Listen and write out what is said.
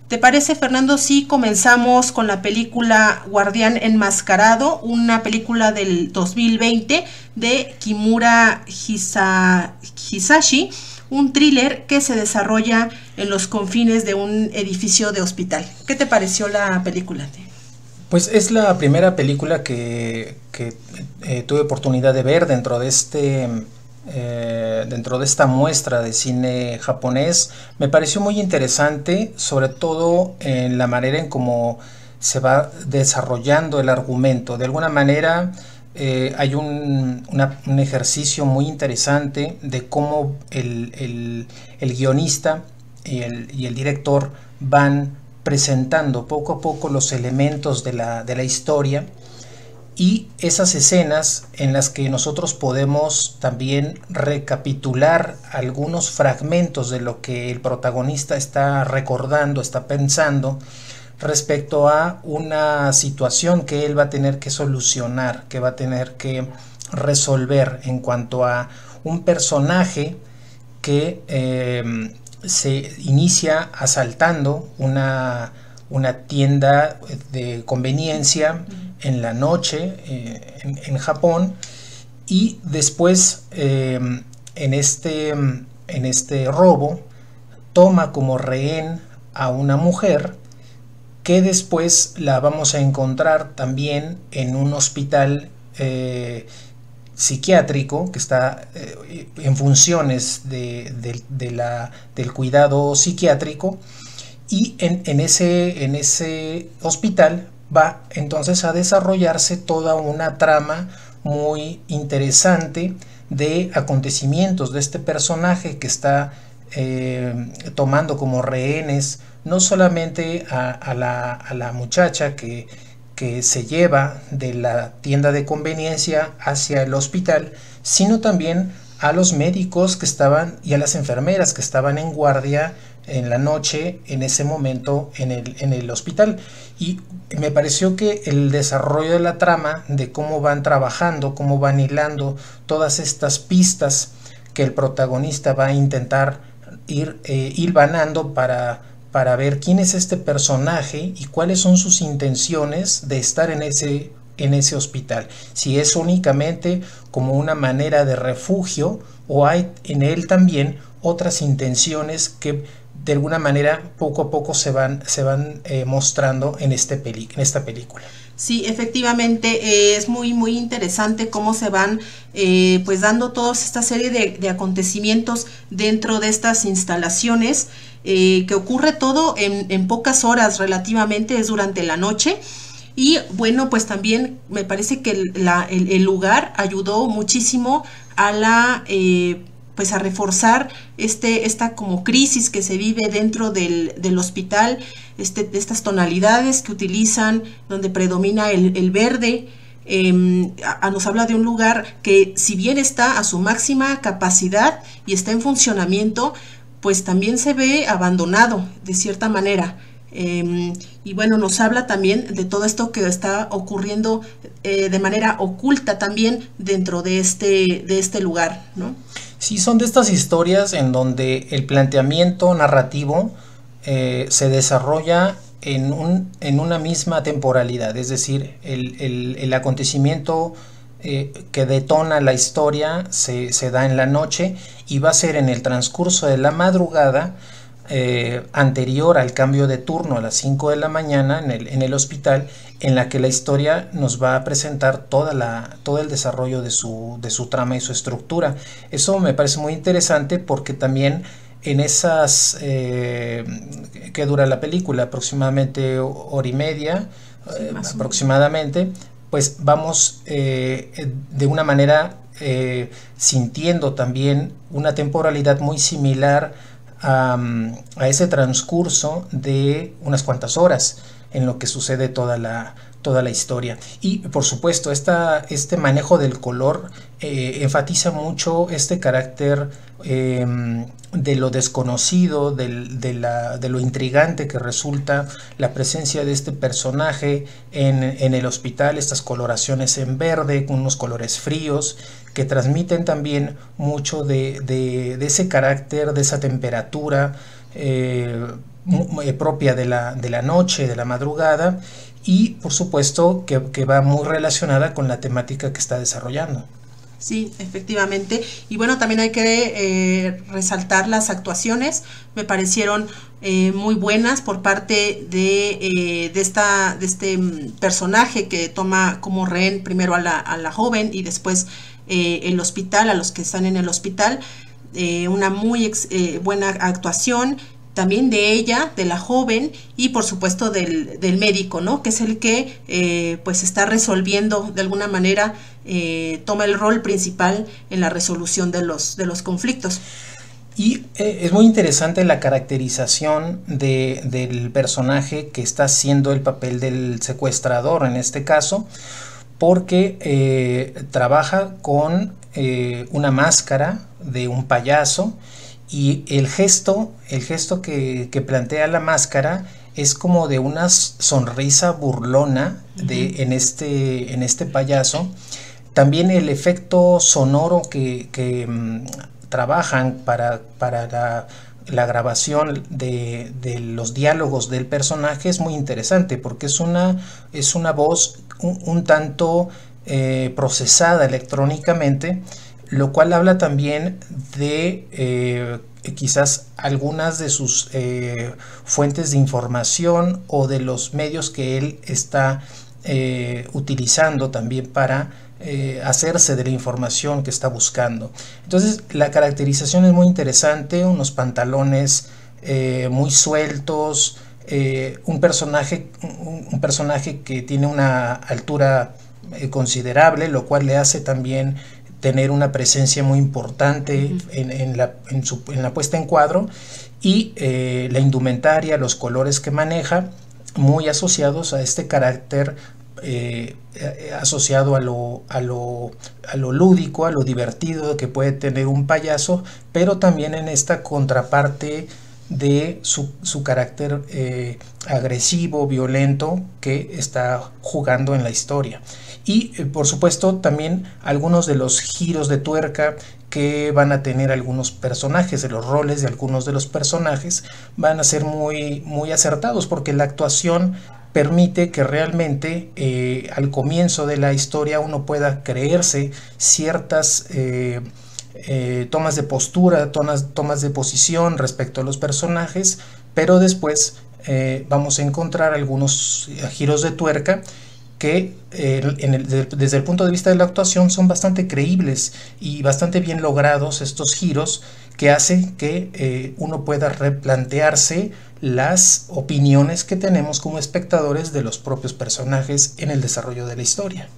¿Te parece, Fernando, si comenzamos con la película Guardián Enmascarado, una película del 2020 de Kimura Hisashi, un thriller que se desarrolla en los confines de un edificio de hospital? ¿Qué te pareció la película? Pues es la primera película que tuve oportunidad de ver dentro de esta muestra de cine japonés. Me pareció muy interesante, sobre todo en la manera en cómo se va desarrollando el argumento. De alguna manera hay un ejercicio muy interesante de cómo el guionista y el director van presentando poco a poco los elementos de la historia, y esas escenas en las que nosotros podemos también recapitular algunos fragmentos de lo que el protagonista está recordando, está pensando respecto a una situación que él va a tener que solucionar, que va a tener que resolver en cuanto a un personaje que se inicia asaltando una tienda de conveniencia en la noche en Japón, y después en este robo toma como rehén a una mujer que después la vamos a encontrar también en un hospital psiquiátrico que está en funciones del cuidado psiquiátrico, y en ese hospital va entonces a desarrollarse toda una trama muy interesante de acontecimientos de este personaje que está tomando como rehenes no solamente a la muchacha que se lleva de la tienda de conveniencia hacia el hospital, sino también a los médicos que estaban y a las enfermeras que estaban en guardia en la noche en ese momento en el hospital. Y me pareció que el desarrollo de la trama, de cómo van trabajando, cómo van hilando todas estas pistas que el protagonista va a intentar ir hilvanando para ver quién es este personaje y cuáles son sus intenciones de estar en ese hospital. Si es únicamente como una manera de refugio, o hay en él también otras intenciones que de alguna manera poco a poco se van mostrando en esta película. Sí, efectivamente, es muy muy interesante cómo se van pues dando toda esta serie de acontecimientos dentro de estas instalaciones, que ocurre todo en pocas horas relativamente, es durante la noche. Y bueno, pues también me parece que el lugar ayudó muchísimo a pues a reforzar esta como crisis que se vive dentro del hospital, estas tonalidades que utilizan, donde predomina el verde. Nos habla de un lugar que, si bien está a su máxima capacidad y está en funcionamiento, pues también se ve abandonado de cierta manera. Y bueno, nos habla también de todo esto que está ocurriendo de manera oculta también dentro de este lugar, ¿no? Sí, son de estas historias en donde el planteamiento narrativo se desarrolla en una misma temporalidad, es decir, el acontecimiento que detona la historia se da en la noche, y va a ser en el transcurso de la madrugada anterior al cambio de turno a las 5 de la mañana en el hospital, en la que la historia nos va a presentar todo el desarrollo de su trama y su estructura. Eso me parece muy interesante porque también en esas que dura la película, aproximadamente hora y media, sí, aproximadamente, pues vamos de una manera sintiendo también una temporalidad muy similar a ese transcurso de unas cuantas horas en lo que sucede toda la historia. Y por supuesto este manejo del color enfatiza mucho este carácter de lo desconocido, de lo intrigante que resulta la presencia de este personaje en el hospital, estas coloraciones en verde con unos colores fríos que transmiten también mucho de ese carácter, de esa temperatura propia de la noche, de la madrugada, y por supuesto que va muy relacionada con la temática que está desarrollando. Sí, efectivamente. Y bueno, también hay que resaltar las actuaciones. Me parecieron muy buenas por parte de este personaje que toma como rehén primero a la joven y después el hospital, a los que están en el hospital. Una muy buena actuación también de ella, de la joven, y por supuesto del médico, ¿no? Que es el que pues está resolviendo de alguna manera, toma el rol principal en la resolución de los conflictos. Y es muy interesante la caracterización del personaje que está haciendo el papel del secuestrador en este caso, porque trabaja con una máscara de un payaso, y el gesto que plantea la máscara es como de una sonrisa burlona en este payaso. También el efecto sonoro que trabajan para la grabación de los diálogos del personaje es muy interesante, porque es una voz un tanto procesada electrónicamente, lo cual habla también de quizás algunas de sus fuentes de información o de los medios que él está utilizando también para hacerse de la información que está buscando. Entonces la caracterización es muy interesante, unos pantalones muy sueltos, un personaje que tiene una altura considerable, lo cual le hace también tener una presencia muy importante en la puesta en cuadro, y la indumentaria, los colores que maneja, muy asociados a este carácter asociado a lo lúdico, a lo divertido que puede tener un payaso, pero también en esta contraparte de su carácter agresivo, violento, que está jugando en la historia. Y por supuesto también algunos de los giros de tuerca que van a tener algunos personajes, de los roles de algunos de los personajes van a ser muy, muy acertados, porque la actuación permite que realmente al comienzo de la historia uno pueda creerse ciertas tomas de postura, tomas de posición respecto a los personajes, pero después vamos a encontrar algunos giros de tuerca que desde el punto de vista de la actuación son bastante creíbles y bastante bien logrados, estos giros que hacen que uno pueda replantearse las opiniones que tenemos como espectadores de los propios personajes en el desarrollo de la historia.